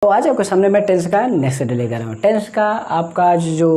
तो आज आपके सामने मैं टेंस का नेक्स्ट डे लेकर आया हूँ। टेंस का आपका जो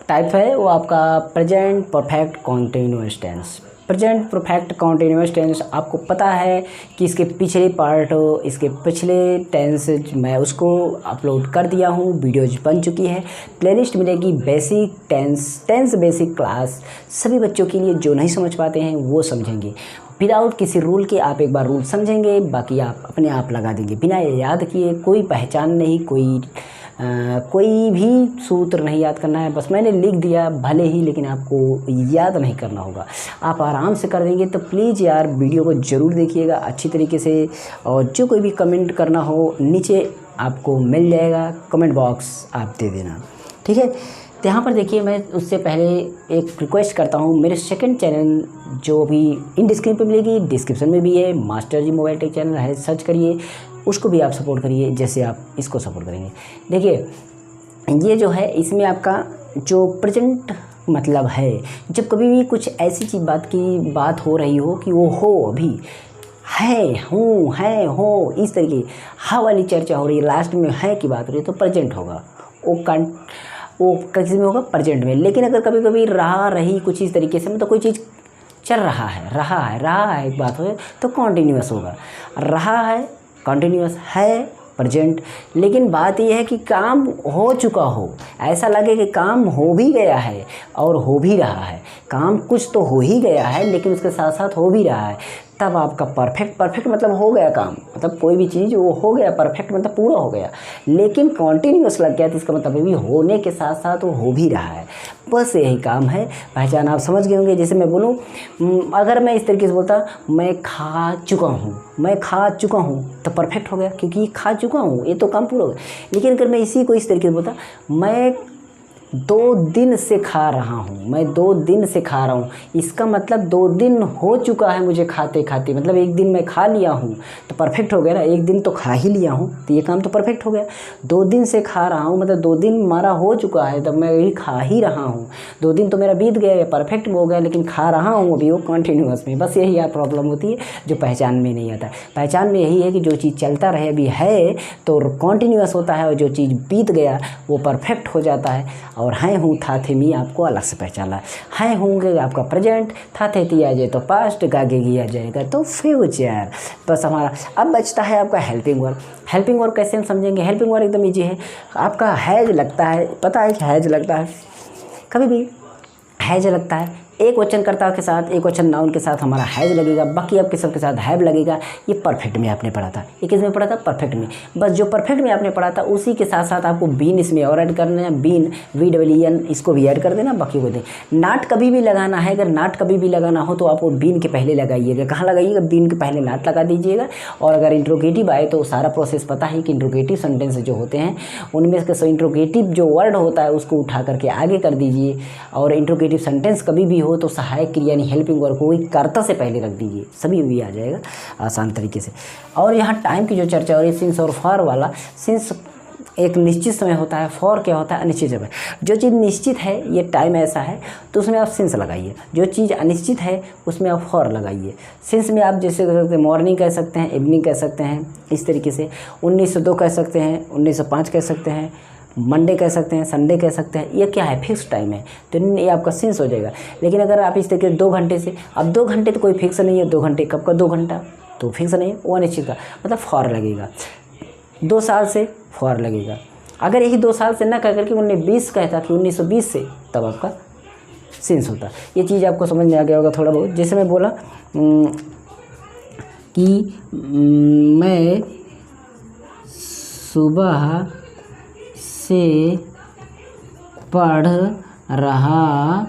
टाइप है वो आपका present perfect continuous tense. Present perfect continuous tense आपको पता है कि इसके पिछले पार्ट इसके पिछले टेंस मैं उसको अपलोड कर दिया हूँ, वीडियोज बन चुकी है। प्लेलिस्ट मिलेगी बेसिक टेंस बेसिक क्लास सभी बच्चों के लिए, जो नहीं समझ पाते हैं वो समझेंगे विदाउट किसी रूल के। आप एक बार रूल समझेंगे, बाकी आप अपने आप लगा देंगे बिना याद किए। कोई पहचान नहीं, कोई भी सूत्र नहीं याद करना है, बस मैंने लिख दिया भले ही, लेकिन आपको याद नहीं करना होगा, आप आराम से कर देंगे। तो प्लीज़ यार वीडियो को ज़रूर देखिएगा अच्छी तरीके से, और जो कोई भी कमेंट करना हो नीचे आपको मिल जाएगा, कमेंट बॉक्स आप दे देना, ठीक है। तो यहाँ पर देखिए, मैं उससे पहले एक रिक्वेस्ट करता हूँ, मेरे सेकंड चैनल जो भी इन डिस्क्रिप्शन पे मिलेगी, डिस्क्रिप्शन में भी है, मास्टर जी मोबाइल टेक चैनल है, सर्च करिए, उसको भी आप सपोर्ट करिए जैसे आप इसको सपोर्ट करेंगे। देखिए ये जो है, इसमें आपका जो प्रेजेंट मतलब है, जब कभी भी कुछ ऐसी चीज़ बात हो रही हो कि वो हो अभी है, हूँ, है, हो, इस तरीके हा वाली चर्चा हो रही है, लास्ट में है की बात हो रही है, तो प्रेजेंट होगा। वो किस में होगा? प्रेजेंट में। लेकिन अगर कभी कभी रही कुछ इस तरीके से, मतलब कोई चीज़ चल रहा है एक बात हो, तो कॉन्टीन्यूअस होगा। रहा है कॉन्टीन्यूअस है प्रेजेंट। लेकिन बात यह है कि काम हो चुका हो, ऐसा लगे कि काम हो भी गया है और हो भी रहा है। काम कुछ तो हो ही गया है लेकिन उसके साथ साथ हो भी रहा है, तब आपका परफेक्ट मतलब हो गया काम, मतलब कोई भी चीज़ वो हो गया, परफेक्ट मतलब पूरा हो गया। लेकिन कॉन्टीन्यूअस लग गया तो इसका मतलब भी होने के साथ साथ वो हो भी रहा है, बस यही काम है। पहचान आप समझ गए होंगे। जैसे मैं बोलूँ, अगर मैं इस तरीके से बोलता मैं खा चुका हूँ तो परफेक्ट हो गया, क्योंकि खा चुका हूँ, ये तो काम पूरा हो गया। लेकिन अगर मैं इसी को इस तरीके से बोलता, मैं 2 दिन से खा रहा हूँ, इसका मतलब 2 दिन हो चुका है मुझे खाते खाते, मतलब एक दिन मैं खा लिया हूँ तो परफेक्ट हो गया ना। एक दिन तो खा ही लिया हूँ तो ये काम तो परफेक्ट हो गया। 2 दिन से खा रहा हूँ मतलब 2 दिन हमारा हो चुका है, तब मैं यही खा ही रहा हूँ। 2 दिन तो मेरा बीत गया, परफेक्ट हो गया, लेकिन खा रहा हूँ अभी वो कॉन्टीन्यूअस में। बस यही यार प्रॉब्लम होती है जो पहचान में नहीं आता। पहचान में यही है कि जो चीज़ चलता रहे अभी है तो कॉन्टीन्यूअस होता है, और जो चीज़ बीत गया वो परफेक्ट हो जाता है। और हैं हूँ था थे मी आपको अलग से पहचाना है। होंगे आपका प्रेजेंट, था थे ती आ जाए तो पास्ट, गागे गी आ जाएगा तो फ्यूचर। बस हमारा अब बचता है आपका हेल्पिंग वर्क। हेल्पिंग वर्क कैसे हम समझेंगे? हेल्पिंग वर्क एकदम ईजी है। आपका हैज लगता है, पता है कि हैज लगता है, कभी भी हैज लगता है, एक वचन कर्ता के साथ, एक वचन नाउन के साथ हमारा हैज लगेगा, बाकी आपके सबके साथ हैव लगेगा। ये परफेक्ट में आपने पढ़ा था। ये किस में पढ़ा था? परफेक्ट में। बस जो परफेक्ट में आपने पढ़ा था उसी के साथ साथ आपको बीन इसमें और ऐड करना है, बीन VWN इसको भी ऐड कर देना, बाकी को दें। नाट कभी भी लगाना है, अगर नाट कभी भी लगाना हो तो आपको बीन के पहले लगाइएगा। कहाँ लगाइएगा? बीन के पहले नाट लगा दीजिएगा। और अगर इंट्रोगेटिव आए तो सारा प्रोसेस पता है कि इंट्रोगेटिव सेंटेंस जो होते हैं उनमें से इंट्रोगेटिव जो वर्ड होता है उसको उठा करके आगे कर दीजिए। और इंट्रोगेटिव सेंटेंस कभी भी हो तो सहायक यानी हेल्पिंग वर्क को कर्ता से पहले रख दीजिए, सभी भी आ जाएगा आसान तरीके से। और यहाँ टाइम की जो चर्चा हो रही है, सिंस और फॉर वाला, सिंस एक निश्चित समय होता है, फॉर क्या होता है? अनिश्चित समय। जो चीज़ निश्चित है, ये टाइम ऐसा है तो उसमें आप सिंस लगाइए। जो चीज़ अनिश्चित है उसमें आप फॉर लगाइए। सिंस में आप जैसे कह सकते हैं मॉर्निंग कह सकते हैं, इवनिंग कह सकते हैं, इस तरीके से 1902 कह सकते हैं, 1905 कह सकते हैं, मंडे कह सकते हैं, संडे कह सकते हैं। ये क्या है? फिक्स टाइम है तो ये आपका सिंस हो जाएगा। लेकिन अगर आप इस तरीके 2 घंटे से, अब 2 घंटे तो कोई फिक्स नहीं है, 2 घंटे कब का 2 घंटा तो फिक्स नहीं है, वो अनिश्चित का मतलब फॉर लगेगा। 2 साल से फॉर लगेगा। अगर यही 2 साल से ना कह करके 1920 कहता कि 1920 से, तब आपका सिंस होता। ये चीज़ आपको समझ में आ गया होगा थोड़ा बहुत। जैसे मैं बोला कि मैं सुबह से पढ़ रहा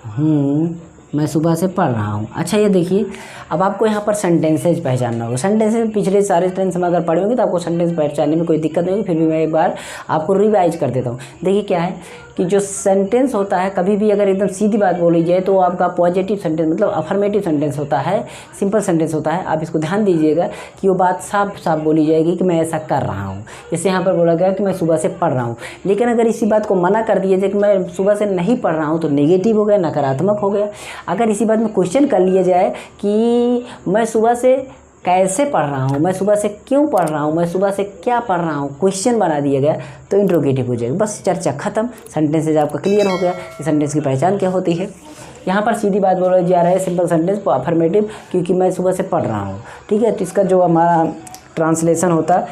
हूँ, मैं सुबह से पढ़ रहा हूँ। अच्छा ये देखिए, अब आपको यहाँ पर सेंटेंसेज पहचानना होगा। सेंटेंसेज पिछले सारे टेंस में अगर पढ़े होंगे तो आपको सेंटेंस पहचानने में कोई दिक्कत नहीं होगी। फिर भी मैं एक बार आपको रिवाइज कर देता हूँ। देखिए क्या है कि जो सेंटेंस होता है, कभी भी अगर एकदम सीधी बात बोली जाए तो आपका पॉजिटिव सेंटेंस मतलब अफर्मेटिव सेंटेंस होता है, सिंपल सेंटेंस होता है। आप इसको ध्यान दीजिएगा कि वो बात साफ साफ बोली जाएगी कि मैं ऐसा कर रहा हूँ। जैसे यहाँ पर बोला गया कि मैं सुबह से पढ़ रहा हूँ, लेकिन अगर इसी बात को मना कर दिया जाए कि मैं सुबह से नहीं पढ़ रहा हूँ तो नेगेटिव हो गया, नकारात्मक हो गया। अगर इसी बात में क्वेश्चन कर लिया जाए कि मैं सुबह से कैसे पढ़ रहा हूँ, मैं सुबह से क्यों पढ़ रहा हूँ, मैं सुबह से क्या पढ़ रहा हूँ, क्वेश्चन बना दिया गया तो इंट्रोगेटिव हो जाएगा। बस चर्चा खत्म, सेंटेंसेज आपका क्लियर हो गया कि सेंटेंस की पहचान क्या होती है। यहाँ पर सीधी बात बोला जा रहा है, सिंपल सेंटेंस अफर्मेटिव, क्योंकि मैं सुबह से पढ़ रहा हूँ। ठीक है, तो इसका जो हमारा ट्रांसलेशन होता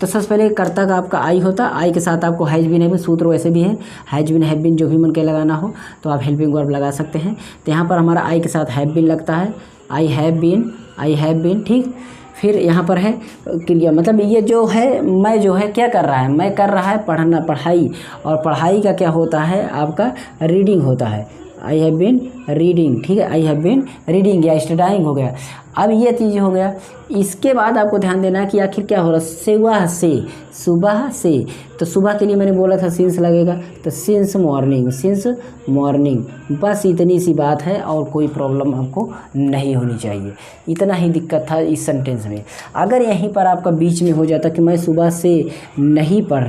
तो सबसे पहले कर्ता का आपका आई होता, आई के साथ आपको हैज बीन है भी, सूत्र वैसे भी है, हैज बीन हैव बीन जो भी मन के लगाना हो तो आप हेल्पिंग वर्ब लगा सकते हैं। तो यहाँ पर हमारा आई के साथ हैव बीन लगता है, आई हैव बीन। ठीक, फिर यहाँ पर है क्रिया, मतलब ये जो है मैं जो है क्या कर रहा है, मैं कर रहा है पढ़ना, पढ़ाई, और पढ़ाई का क्या होता है आपका रीडिंग होता है, आई हैव बीन रीडिंग। ठीक है, आई हैव बीन रीडिंग या स्टडाइंग हो गया। अब ये चीज़ हो गया, इसके बाद आपको ध्यान देना है कि आखिर क्या हो रहा है, सुबह से, तो सुबह के लिए मैंने बोला था सिंस लगेगा, तो सिंस मॉर्निंग, बस इतनी सी बात है और कोई प्रॉब्लम आपको नहीं होनी चाहिए। इतना ही दिक्कत था इस सेंटेंस में। अगर यहीं पर आपका बीच में हो जाता कि मैं सुबह से नहीं पढ़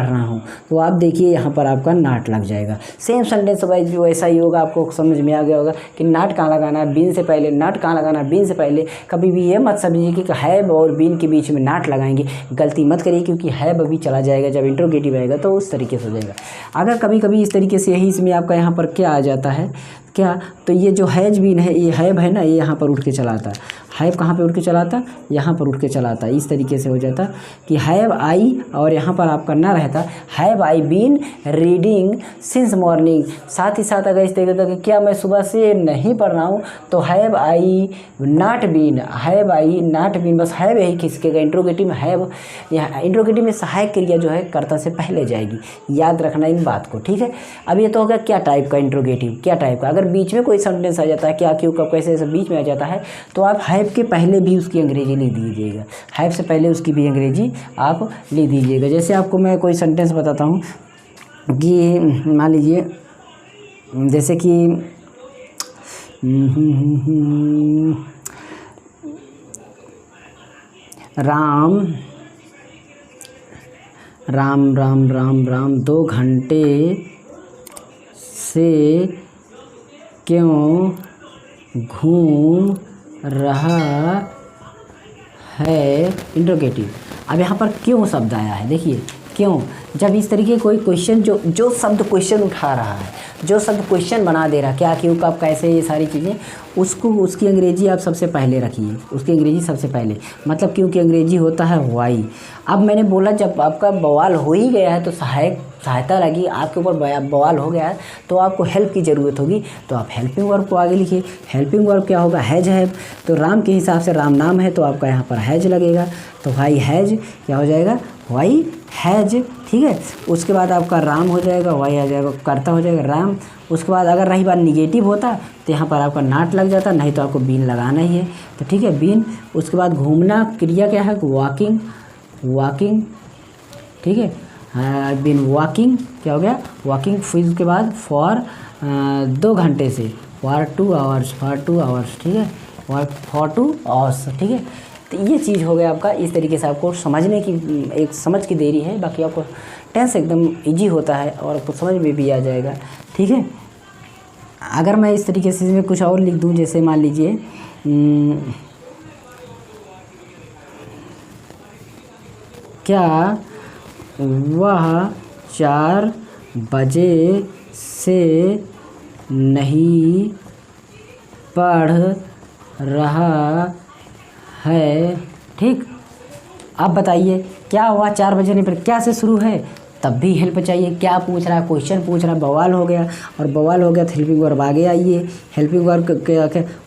रहा हूँ, तो आप देखिए यहाँ पर आपका नाट लग जाएगा। सेम सेंटेंस वाइज जो ऐसा ही होगा, आपको समझ में आ गया होगा कि नाट कहाँ लगाना है, बीन से पहले, नाट कहाँ लगाना है, बीन से पहले। कभी भी ये मत समझिए कि हैव और बीन के बीच में नाट लगाएंगे, गलती मत करिए, क्योंकि हैव अभी चला जाएगा, जब इंट्रोगेटिव आएगा तो उस तरीके से हो जाएगा। अगर कभी कभी इस तरीके से यही इसमें आपका यहाँ पर क्या आ जाता है, क्या, तो ये जो हैज बीन है, ये हैव है ना, ये यहाँ पर उठ के चला आता है। हैव कहाँ पे उठ के चला आता, यहाँ पर उठ के चला आता। इस तरीके से हो जाता कि हैव आई, और यहाँ पर आपका ना रहता have I been reading since morning. साथ ही साथ अगर इस तरीके से क्या मैं सुबह से नहीं पढ़ रहा हूँ, तो हैव आई नॉट बीन, बस हैव यही खिसकेगा। इंट्रोगेटिव में हैव, यहाँ इंट्रोगेटिव में सहायक क्रिया जो है कर्ता से पहले जाएगी, याद रखना इन बात को। ठीक है, अब ये तो होगा क्या टाइप का इंट्रोगेटिव, क्या टाइप का। अगर बीच में कोई सेंटेंस आ जाता है, क्या, क्यों, कब, कैसे, ऐसे बीच में आ जाता है, तो आप हैव के पहले भी उसकी अंग्रेजी लिख दीजिएगा, हैव से पहले उसकी भी अंग्रेजी आप लिख दीजिएगा। जैसे आपको मैं कोई सेंटेंस बताता हूँ कि मान लीजिए, जैसे कि राम 2 घंटे से क्यों घूम रहा है, इंट्रोगेटिव। अब यहाँ पर क्यों शब्द आया है, देखिए क्यों, जब इस तरीके कोई क्वेश्चन जो शब्द क्वेश्चन उठा रहा है, जो शब्द क्वेश्चन बना दे रहा है, क्या, क्यों, कब, कैसे, ये सारी चीज़ें, उसकी अंग्रेजी आप सबसे पहले रखिए, उसकी अंग्रेजी सबसे पहले, मतलब क्यों की अंग्रेजी होता है वाई। अब मैंने बोला जब आपका बवाल हो ही गया है तो सहायता लगी, आपके ऊपर बवाल हो गया है तो आपको हेल्प की ज़रूरत होगी, तो आप हेल्पिंग वर्ब को आगे लिखिए। हेल्पिंग वर्ब क्या होगा, हैज है, तो राम के हिसाब से राम नाम है तो आपका यहाँ पर हैज लगेगा, तो वाई हैज क्या हो जाएगा, वाई हैज। ठीक है, उसके बाद आपका राम हो जाएगा, वाई आ जाएगा, कर्ता हो जाएगा राम। उसके बाद अगर रही बात निगेटिव होता तो यहाँ पर आपका नाट लग जाता, नहीं तो आपको बीन लगाना ही है, तो ठीक है बीन। उसके बाद घूमना क्रिया क्या है, वॉकिंग। ठीक है, बीन वॉकिंग क्या हो गया, वॉकिंग। फिर उसके बाद फॉर 2 घंटे से, फॉर 2 आवर्स। ठीक है, फॉर 2 आवर्स। ठीक है, तो ये चीज़ हो गया आपका। इस तरीके से आपको समझने की एक समझ की देरी है, बाकी आपको टेंस एकदम इजी होता है और आपको समझ में भी आ जाएगा। ठीक है, अगर मैं इस तरीके से इसमें कुछ और लिख दूं, जैसे मान लीजिए क्या वह 4 बजे से नहीं पढ़ रहा है। ठीक, आप बताइए क्या हुआ, 4 बजे नहीं पढ़, क्या से शुरू है, तब भी हेल्प चाहिए। क्या पूछ रहा है, क्वेश्चन पूछ रहा है, बवाल हो गया, और बवाल हो गया तो हेल्पिंग वर्ब आगे आइए। हेल्पिंग वर्ब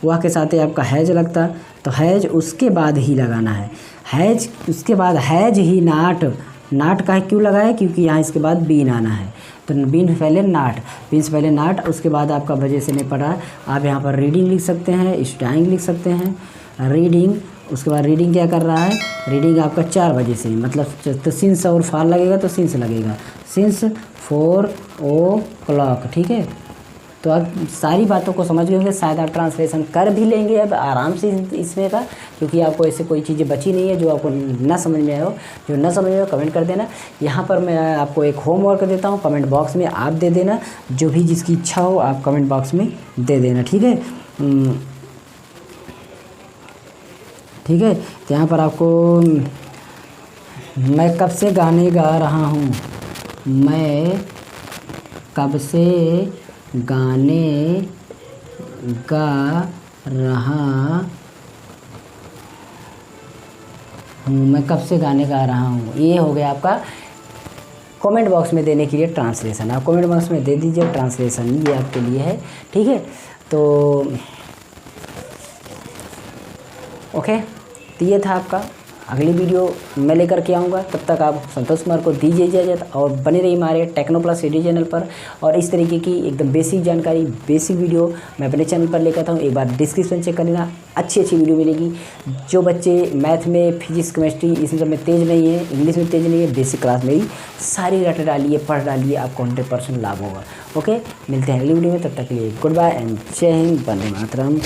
वह के साथ आपका हैज लगता, तो हैज उसके बाद ही लगाना है, हैज उसके बाद हैज ही नाट का क्यों लगाया, क्योंकि यहाँ इसके बाद बीन आना है, तो बीन से पहले नाट, उसके बाद आपका बजे से नहीं पढ़ा, आप यहाँ पर रीडिंग लिख सकते हैं, स्टाइंग लिख सकते हैं, रीडिंग। उसके बाद रीडिंग क्या कर रहा है, रीडिंग आपका 4 बजे से, मतलब तो सिंस और फार लगेगा तो सिंस लगेगा, सिंस 4 o'clock। ठीक है, तो आप सारी बातों को समझ गए होंगे, शायद आप ट्रांसलेशन कर भी लेंगे अब आराम से इसमें का, क्योंकि आपको ऐसे कोई चीज़ें बची नहीं है जो आपको ना समझ में आए हो। जो ना समझ में हो कमेंट कर देना। यहाँ पर मैं आपको एक होमवर्क देता हूँ, कमेंट बॉक्स में आप दे देना, जो भी जिसकी इच्छा हो आप कमेंट बॉक्स में दे देना। ठीक है, ठीक है। तो यहाँ पर आपको मैं कब से गाने गा रहा हूँ, मैं कब से गाने गा रहा हूँ, मैं कब से गाने गा रहा हूँ। ये हो गया आपका कमेंट बॉक्स में देने के लिए ट्रांसलेशन। आप कमेंट बॉक्स में दे दीजिए ट्रांसलेशन, ये आपके लिए है, ठीक है। तो ओके, तो ये था आपका। अगली वीडियो मैं लेकर के आऊँगा, तब तक आप संतोष कुमार को दीजिए इजाज़त और बने रहिए हमारे टेक्नो प्लस स्टडी चैनल पर। और इस तरीके की एकदम बेसिक जानकारी, बेसिक वीडियो मैं अपने चैनल पर लेकर आता हूँ। एक बार डिस्क्रिप्शन चेक कर लेना, अच्छी वीडियो मिलेगी। जो बच्चे मैथ में, फिजिक्स, केमिस्ट्री इस सब में तेज़ नहीं है, इंग्लिश में तेज़ नहीं है, बेसिक क्लास मेरी सारी रट डालिए, पढ़ डालिए, आपको 100% लाभ होगा। ओके, मिलते हैं अगली वीडियो में, तब तक के लिए गुड बाय एंड जय हिंद, वंदे मातरम।